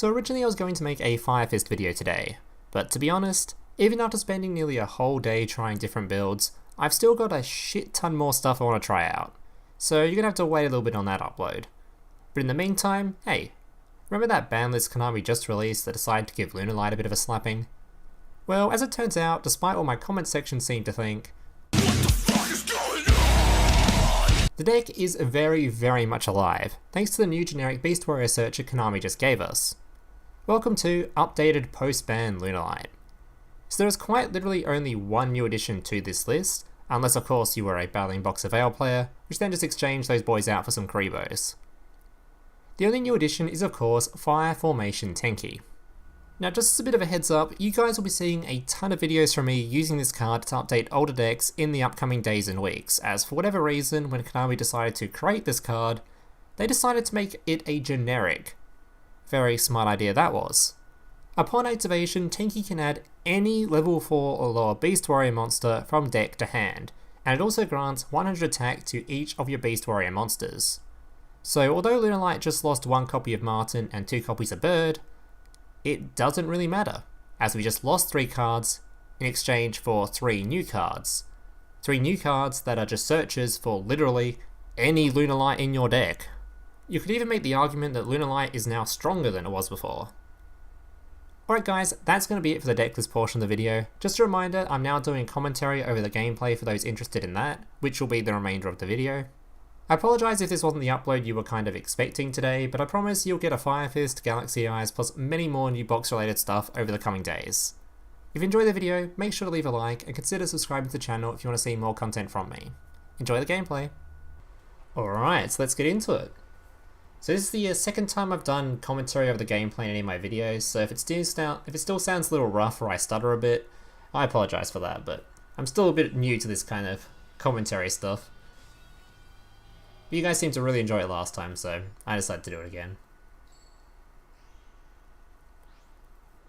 So originally I was going to make a Fire Fist video today, but to be honest, even after spending nearly a whole day trying different builds, I've still got a shit ton more stuff I want to try out. So you're gonna have to wait a little bit on that upload. But in the meantime, hey, remember that BANLIST Konami just released that decided to give Lunalight a bit of a slapping? Well, as it turns out, despite what my comment section seemed to think, what the fuck is going on? The deck is very much alive, thanks to the new generic Beast Warrior searcher Konami just gave us. Welcome to updated post-ban Lunalight. So there is quite literally only one new addition to this list, unless of course you were a Battling Box of Veil player, which then just exchanged those boys out for some Kuribohs. The only new addition is of course Fire Formation Tenki. Now just as a bit of a heads up, you guys will be seeing a ton of videos from me using this card to update older decks in the upcoming days and weeks, as for whatever reason when Konami decided to create this card, they decided to make it a generic. Very smart idea that was. Upon activation, Tenki can add any level 4 or lower Beast Warrior monster from deck to hand, and it also grants 100 attack to each of your Beast Warrior monsters. So although Lunalight just lost 1 copy of Marten and 2 copies of Bird, it doesn't really matter, as we just lost 3 cards in exchange for 3 new cards. 3 new cards that are just searches for literally any Lunalight in your deck. You could even make the argument that Lunalight is now stronger than it was before. Alright guys, that's going to be it for the decklist portion of the video. Just a reminder, I'm now doing commentary over the gameplay for those interested in that, which will be the remainder of the video. I apologise if this wasn't the upload you were kind of expecting today, but I promise you'll get a Fire Fist, Galaxy Eyes, plus many more new box related stuff over the coming days. If you enjoyed the video, make sure to leave a like and consider subscribing to the channel if you want to see more content from me. Enjoy the gameplay! Alright, so let's get into it. So this is the second time I've done commentary over the gameplay in any of my videos, so if it still sounds a little rough or I stutter a bit, I apologise for that, but I'm still a bit new to this kind of commentary stuff. But you guys seemed to really enjoy it last time, so I decided to do it again.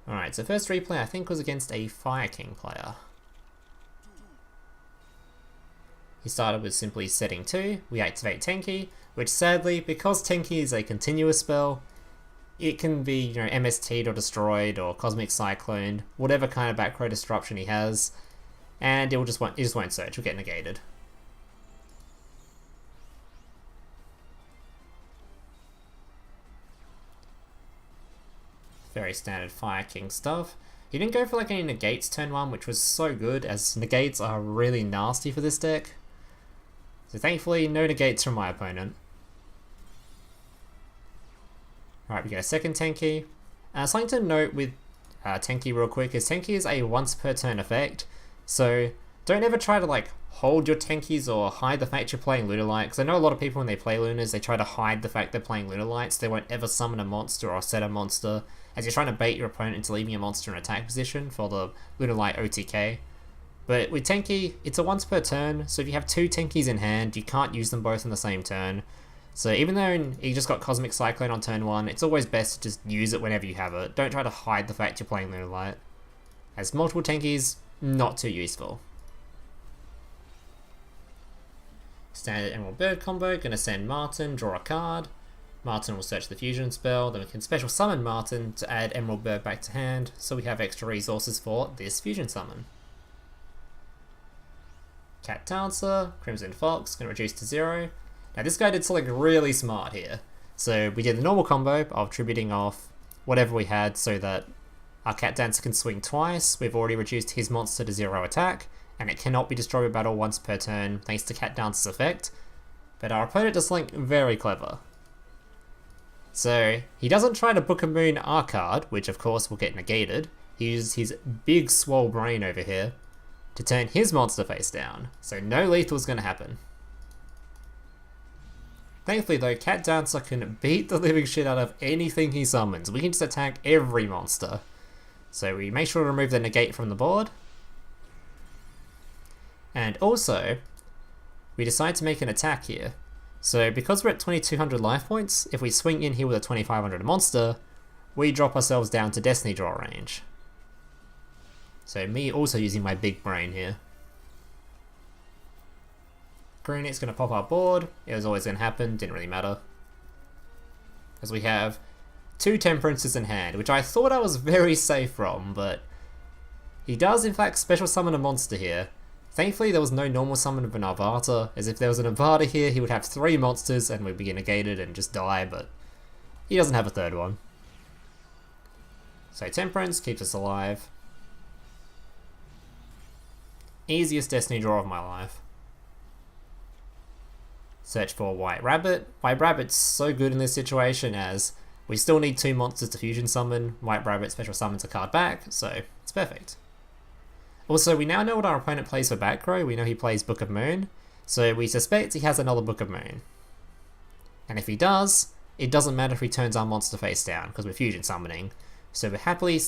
Alright, so first replay I think was against a Fire King player. He started with simply setting 2, we activate Tenki, which sadly, because Tenki is a continuous spell, it can be, MST'd or destroyed or Cosmic Cyclone, whatever kind of back row disruption he has, and it just won't search, it'll get negated. Very standard Fire King stuff. He didn't go for like any negates turn 1, which was so good, as negates are really nasty for this deck. So thankfully, no negates from my opponent. Alright, we get a second Tenki. Something to note with Tenki real quick is Tenki is a once per turn effect, so don't ever try to like hold your Tenkis or hide the fact you're playing Lunalight, because I know a lot of people when they play Lunas, they try to hide the fact they're playing Lunalight, so they won't ever summon a monster or set a monster, as you're trying to bait your opponent into leaving a monster in attack position for the Lunalight OTK. But with Tenki, it's a once per turn, so if you have 2 Tenkis in hand, you can't use them both in the same turn. So even though you just got Cosmic Cyclone on turn 1, it's always best to just use it whenever you have it. Don't try to hide the fact you're playing Lunalight, as multiple Tenkis, not too useful. Standard Emerald Bird combo, gonna send Marten, draw a card. Marten will search the fusion spell, then we can special summon Marten to add Emerald Bird back to hand, so we have extra resources for this fusion summon. Cat Dancer, Crimson Fox, gonna reduce to 0. Now this guy did something really smart here. So we did the normal combo of tributing off whatever we had so that our Cat Dancer can swing twice. We've already reduced his monster to 0 attack, and it cannot be destroyed by battle once per turn thanks to Cat Dancer's effect. But our opponent does something very clever. So he doesn't try to Book of Moon our card, which of course will get negated. He uses his big swole brain over here to turn his monster face down, so no lethal is going to happen. Thankfully though, Cat Dancer can beat the living shit out of anything he summons. We can just attack every monster. So we make sure to remove the negate from the board. And also, we decide to make an attack here. So because we're at 2200 life points, if we swing in here with a 2500 monster, we drop ourselves down to Destiny draw range. So me also using my big brain here. Green, it's going to pop our board. It was always going to happen, didn't really matter. As we have 2 Temperances in hand, which I thought I was very safe from, but he does in fact special summon a monster here. Thankfully there was no normal summon of an Avata, as if there was an Avata here he would have 3 monsters and would be negated and just die, but he doesn't have a third one. So Temperance keeps us alive. Easiest Destiny draw of my life. Search for White Rabbit. White Rabbit's so good in this situation as we still need 2 monsters to fusion summon. White Rabbit special summons a card back, so it's perfect. Also, we now know what our opponent plays for back row. We know he plays Book of Moon, so we suspect he has another Book of Moon. And if he does, it doesn't matter if he turns our monster face down, because we're fusion summoning. So we're happily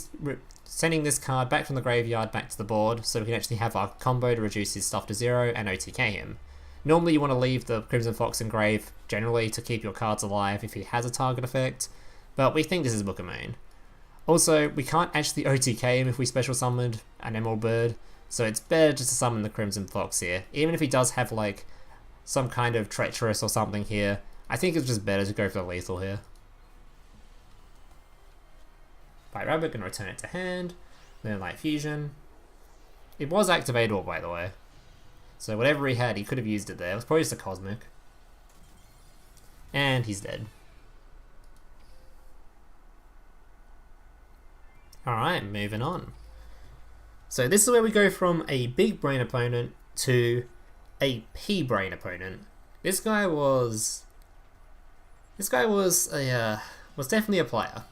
sending this card back from the graveyard back to the board, so we can actually have our combo to reduce his stuff to 0 and OTK him. Normally you want to leave the Crimson Fox in grave, generally, to keep your cards alive if he has a target effect, but we think this is Book of Moon. Also, we can't actually OTK him if we special summoned an Emerald Bird, so it's better just to summon the Crimson Fox here. Even if he does have like some kind of Treacherous or something here, I think it's just better to go for the lethal here. White Rabbit can return it to hand. Lunalight Fusion. It was activatable, by the way. So whatever he had, he could have used it there. It was probably just a Cosmic. And he's dead. Alright, moving on. So this is where we go from a big brain opponent to a pea brain opponent. This guy was definitely a player.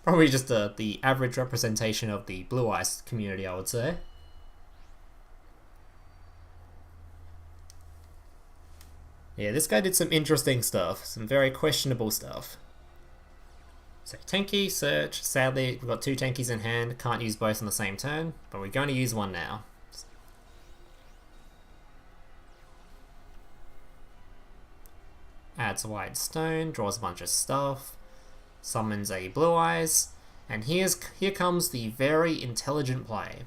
Probably just the average representation of the Blue Eyes community, I would say. Yeah, this guy did some interesting stuff, some very questionable stuff. So Tenki, search. Sadly, we've got 2 Tenkis in hand, can't use both on the same turn, but we're going to use one now. Adds a White Stone, draws a bunch of stuff, summons a Blue Eyes, and here comes the very intelligent play.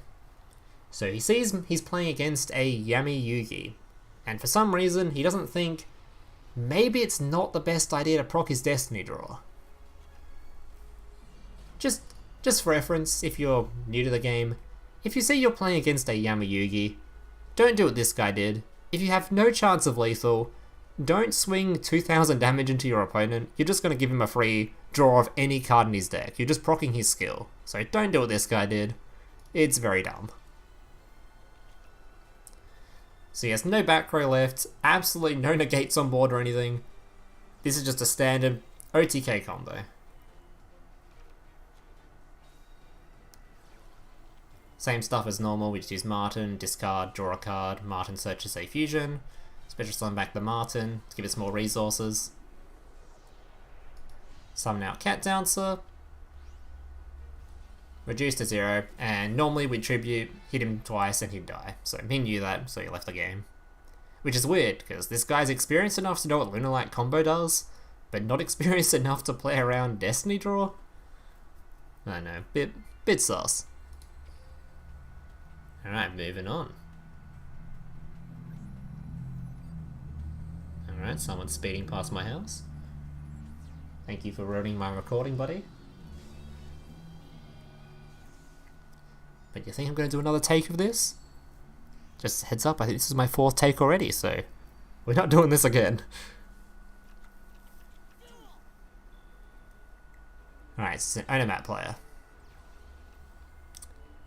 So he sees he's playing against a Yami Yugi, and for some reason he doesn't think maybe it's not the best idea to proc his Destiny draw. Just for reference, if you're new to the game, if you see you're playing against a Yami Yugi, don't do what this guy did. If you have no chance of lethal, don't swing 2000 damage into your opponent. You're just going to give him a free draw of any card in his deck. You're just proccing his skill. So don't do what this guy did. It's very dumb. So he has no back row left, absolutely no negates on board or anything. This is just a standard OTK combo. Same stuff as normal, we just use Marten, discard, draw a card, Marten searches a fusion, special summon back the Marten to give us more resources. Summon out Cat Dancer, reduce to 0, and normally we tribute, hit him twice and he'd die. So he knew that, so he left the game. Which is weird, because this guy's experienced enough to know what Lunalight combo does, but not experienced enough to play around Destiny draw? I don't know, bit sus. Alright, moving on. Alright, someone's speeding past my house. Thank you for ruining my recording, buddy. But you think I'm going to do another take of this? Just heads up, I think this is my 4th take already, so we're not doing this again. Alright, it's an Onomat player.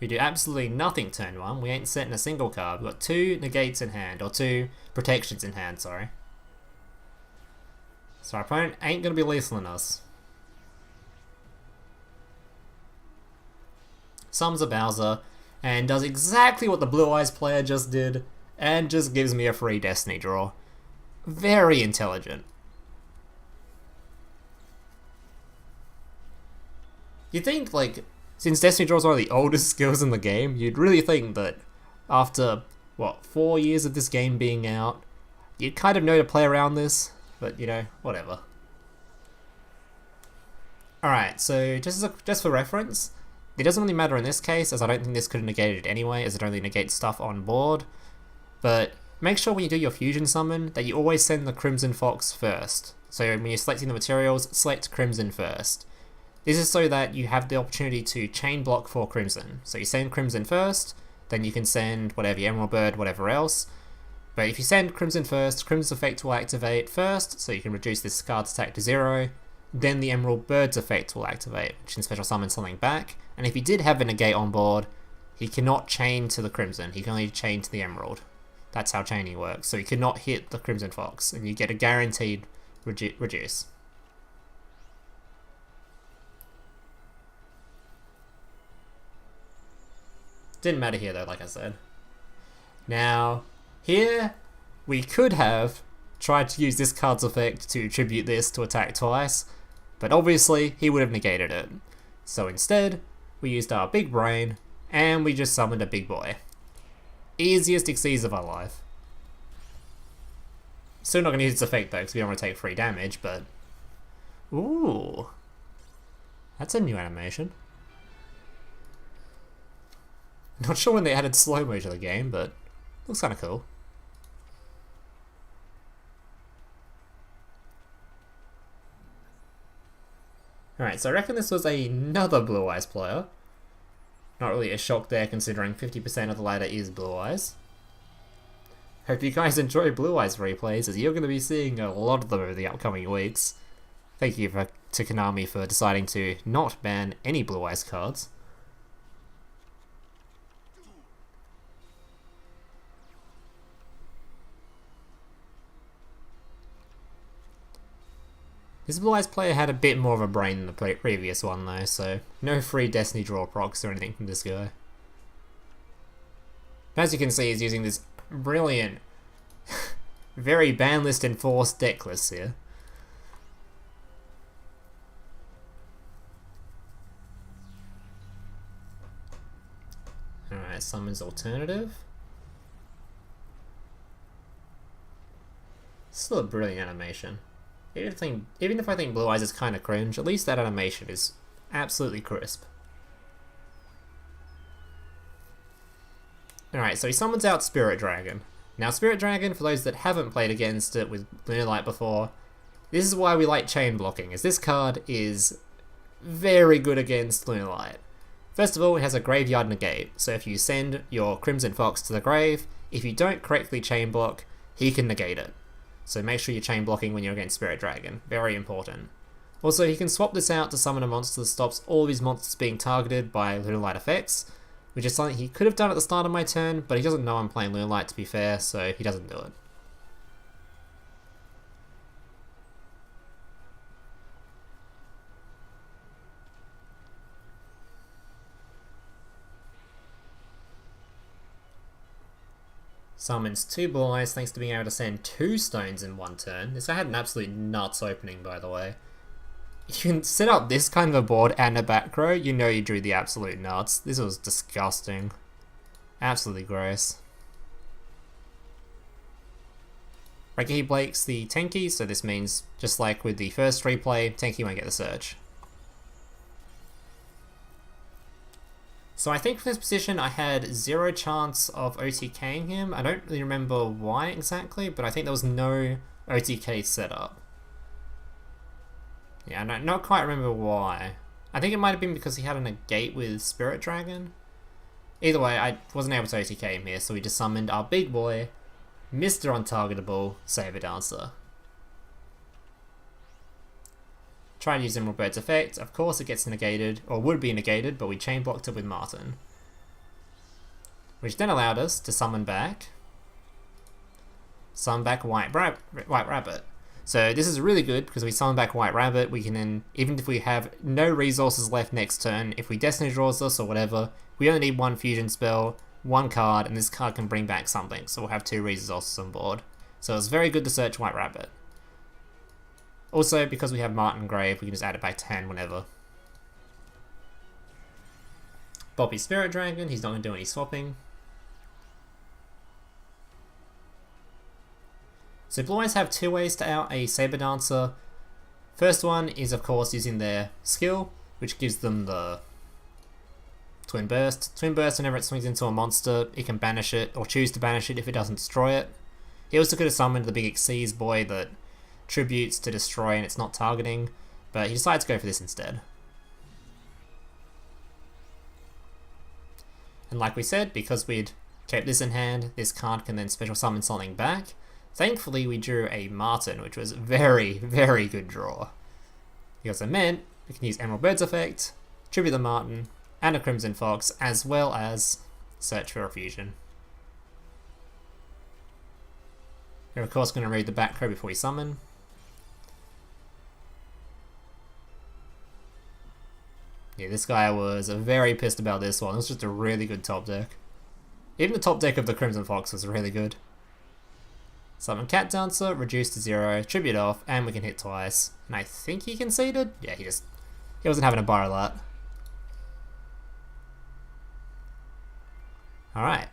We do absolutely nothing turn 1, we ain't setting a single card. We've got 2 negates in hand, or 2 protections in hand, sorry. So our opponent ain't going to be lethal in us. Summons a Bowser, and does exactly what the Blue Eyes player just did, and just gives me a free Destiny draw. Very intelligent. You'd think, like, since Destiny draws are one of the oldest skills in the game, you'd really think that after, what, 4 years of this game being out, you'd kind of know to play around this, but, you know, whatever. Alright, so just for reference, it doesn't really matter in this case, as I don't think this could have negated it anyway, as it only negates stuff on board, but make sure when you do your fusion summon that you always send the Crimson Fox first. So when you're selecting the materials, select Crimson first. This is so that you have the opportunity to chain block for Crimson. So you send Crimson first, then you can send whatever, Emerald Bird, whatever else. But if you send Crimson first, Crimson's effect will activate first, so you can reduce this card's attack to 0. Then the Emerald Bird's effect will activate, which can special summon something back. And if he did have a negate on board, he cannot chain to the Crimson, he can only chain to the Emerald. That's how chaining works, so he cannot hit the Crimson Fox, and you get a guaranteed reduce. Didn't matter here though, like I said. Now, here, we could have tried to use this card's effect to attribute this to attack twice, but obviously he would have negated it. So instead, we used our big brain, and we just summoned a big boy. Easiest Xyz of our life. Still not going to use its effect though, because we don't want to take free damage, but... Ooh. That's a new animation. Not sure when they added slow-mo to the game, but looks kind of cool. Alright, so I reckon this was another Blue Eyes player. Not really a shock there, considering 50% of the ladder is Blue Eyes. Hope you guys enjoy Blue Eyes replays, as you're going to be seeing a lot of them over the upcoming weeks. Thank you to Konami for deciding to not ban any Blue Eyes cards. This Blue Eyes player had a bit more of a brain than the previous one though, so no free Destiny draw procs or anything from this guy. As you can see, he's using this brilliant, very BANLIST enforced Decklist here. Alright, summons alternative. Still a brilliant animation. Even if I think Blue Eyes is kind of cringe, at least that animation is absolutely crisp. Alright, so he summons out Spirit Dragon. Now Spirit Dragon, for those that haven't played against it with Lunalight before, this is why we like chain blocking, as this card is very good against Lunalight. First of all, it has a graveyard negate, so if you send your Crimson Fox to the grave, if you don't correctly chain block, he can negate it. So make sure you're chain blocking when you're against Spirit Dragon. Very important. Also, he can swap this out to summon a monster that stops all of his monsters being targeted by Lunalight effects, which is something he could have done at the start of my turn, but he doesn't know I'm playing Lunalight to be fair, so he doesn't do it. Summons 2 Blue Eyes thanks to being able to send 2 stones in one turn. This guy had an absolute nuts opening, by the way. You can set up this kind of a board and a back row, you know you drew the absolute nuts. This was disgusting. Absolutely gross. Right, he breaks the Tenki, so this means, just like with the first replay, Tenki won't get the search. So I think for this position I had 0 chance of OTKing him. I don't really remember why exactly, but I think there was no OTK setup. Yeah, I not quite remember why. I think it might have been because he had a negate with Spirit Dragon. Either way, I wasn't able to OTK him here, so we just summoned our big boy, Mr. Untargetable, Sabre Dancer. Try and use Emerald Bird's effect. Of course it gets negated, or would be negated, but we chain blocked it with Marten. Which then allowed us to summon back White Rabbit. So this is really good, because we summon back White Rabbit, we can then, even if we have no resources left next turn, if we Destiny draws us or whatever, we only need 1 fusion spell, 1 card, and this card can bring back something, so we'll have 2 resources on board. So it's very good to search White Rabbit. Also, because we have Marten Grave, we can just add it back to hand whenever. Bobby Spirit Dragon, he's not going to do any swapping. So Blue Eyes have 2 ways to out a Sabre Dancer. First one is of course using their skill, which gives them the Twin Burst. Twin Burst, whenever it swings into a monster, it can banish it, or choose to banish it if it doesn't destroy it. He also could have summoned the big Xyz boy that tributes to destroy and it's not targeting, but he decided to go for this instead. And like we said, because we'd kept this in hand, this card can then special summon something back. Thankfully we drew a Marten, which was very, very good draw. Because it meant we can use Emerald Bird's effect, tribute the Marten, and a Crimson Fox, as well as search for a fusion. We're of course going to read the back row before we summon. Yeah, this guy was very pissed about this one. It was just a really good top deck. Even the top deck of the Crimson Fox was really good. Summon Cat Dancer, reduced to 0, tribute off, and we can hit twice. And I think he conceded? Yeah, he wasn't having a bar of that. Alright,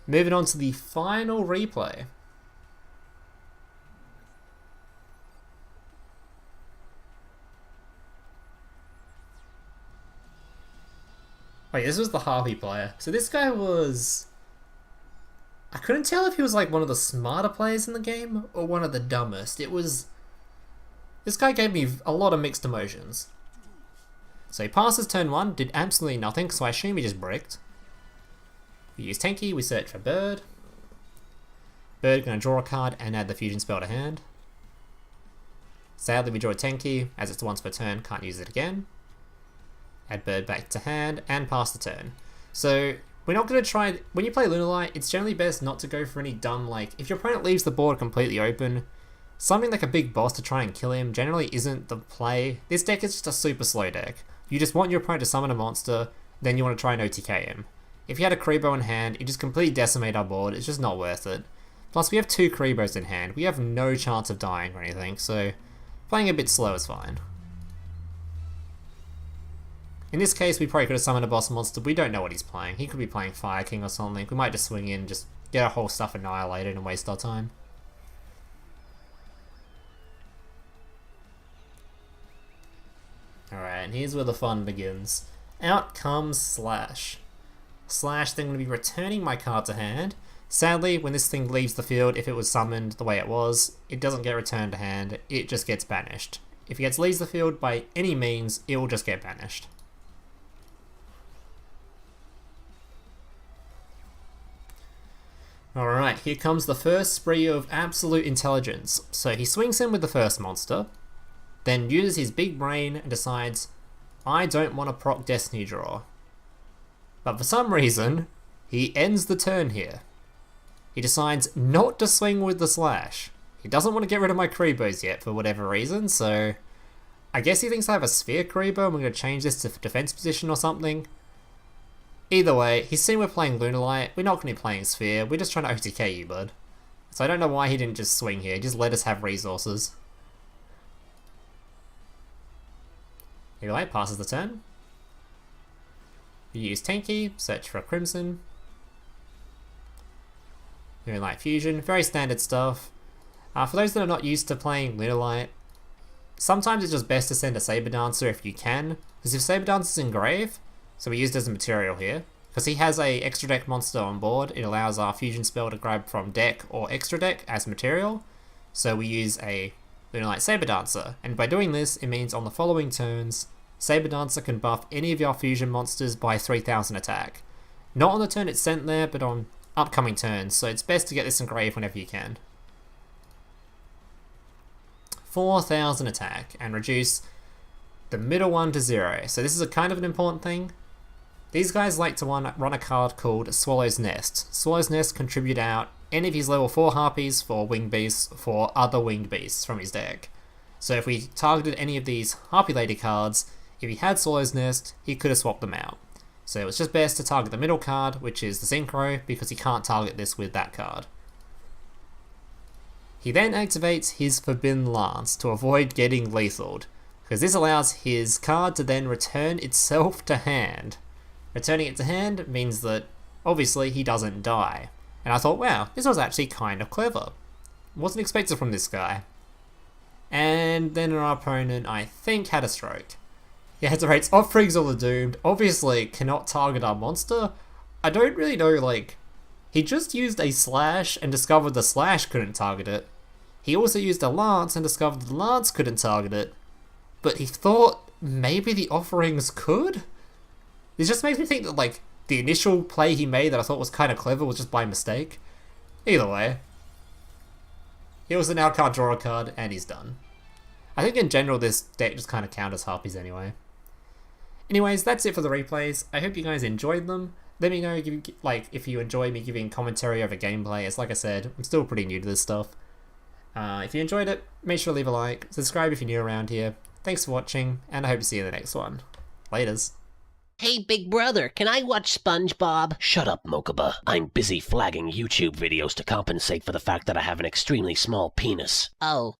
moving on to the final replay. Wait, this was the Harvey player. So this guy was... I couldn't tell if he was like one of the smarter players in the game or one of the dumbest. It was... This guy gave me a lot of mixed emotions. So he passes turn 1, did absolutely nothing, so I assume he just bricked. We use Tenki, we search for Bird. Bird gonna draw a card and add the fusion spell to hand. Sadly we draw a Tenki, as it's once per turn, can't use it again. Add Bird back to hand, and pass the turn. So, we're not going to try... When you play Lunalight, it's generally best not to go for any dumb, like... If your opponent leaves the board completely open, something like a big boss to try and kill him generally isn't the play. This deck is just a super slow deck. You just want your opponent to summon a monster, then you want to try and OTK him. If you had a Kuriboh in hand, you just completely decimate our board, it's just not worth it. Plus, we have 2 Kuribohs in hand, we have no chance of dying or anything, so... Playing a bit slow is fine. In this case, we probably could have summoned a boss monster. We don't know what he's playing. He could be playing Fire King or something. We might just swing in, just get our whole stuff annihilated and waste our time. Alright, and here's where the fun begins. Out comes Slash. Slash, then I'm going to be returning my card to hand. Sadly, when this thing leaves the field, if it was summoned the way it was, it doesn't get returned to hand, it just gets banished. If it leaves the field by any means, it will just get banished. Alright, here comes the first spree of absolute intelligence. So he swings in with the first monster, then uses his big brain and decides, I don't want to proc Destiny Draw. But for some reason, he ends the turn here. He decides not to swing with the Slash. He doesn't want to get rid of my Kuribohs yet for whatever reason, so... I guess he thinks I have a Sphere Kuriboh and we're going to change this to defense position or something. Either way, he's seen we're playing Lunalight, we're not going to be playing Sphere, we're just trying to OTK you, bud. So I don't know why he didn't just swing here, just let us have resources. Either way, passes the turn. We use Tenki, search for a Crimson. Lunalight Fusion, very standard stuff. For those that are not used to playing Lunalight, sometimes it's just best to send a Sabre Dancer if you can, because if Sabre Dancer's in grave, so we used it as a material here, because he has a extra deck monster on board, it allows our fusion spell to grab from deck or extra deck as material, so we use a Lunalight Sabre Dancer, and by doing this, it means on the following turns, Sabre Dancer can buff any of your fusion monsters by 3000 attack. Not on the turn it's sent there, but on upcoming turns, so it's best to get this engraved whenever you can. 4000 attack, and reduce the middle one to 0. So this is a kind of an important thing. These guys like to run a card called Swallow's Nest. Swallow's Nest contribute out any of his level 4 Harpies for Winged Beasts for other Winged Beasts from his deck. So if we targeted any of these Harpy Lady cards, if he had Swallow's Nest, he could have swapped them out. So it was just best to target the middle card, which is the Synchro, because he can't target this with that card. He then activates his Forbidden Lance to avoid getting lethaled, because this allows his card to then return itself to hand. Returning it to hand means that, obviously, he doesn't die. And I thought, wow, this was actually kind of clever. Wasn't expected from this guy. And then our opponent, I think, had a stroke. He activates Offrings of the Doomed, obviously cannot target our monster. I don't really know, like, he just used a Slash and discovered the Slash couldn't target it. He also used a lance and discovered the lance couldn't target it, but he thought maybe the offerings could? This just makes me think that, like, the initial play he made that I thought was kind of clever was just by mistake. Either way, he also now can't draw a card, and he's done. I think in general this deck just kind of counters Harpies anyway. Anyways, that's it for the replays. I hope you guys enjoyed them. Let me know if you enjoy me giving commentary over gameplay, as like I said, I'm still pretty new to this stuff. If you enjoyed it, make sure to leave a like, subscribe if you're new around here. Thanks for watching, and I hope to see you in the next one. Laters. Hey, big brother, can I watch SpongeBob? Shut up, Mokuba. I'm busy flagging YouTube videos to compensate for the fact that I have an extremely small penis. Oh.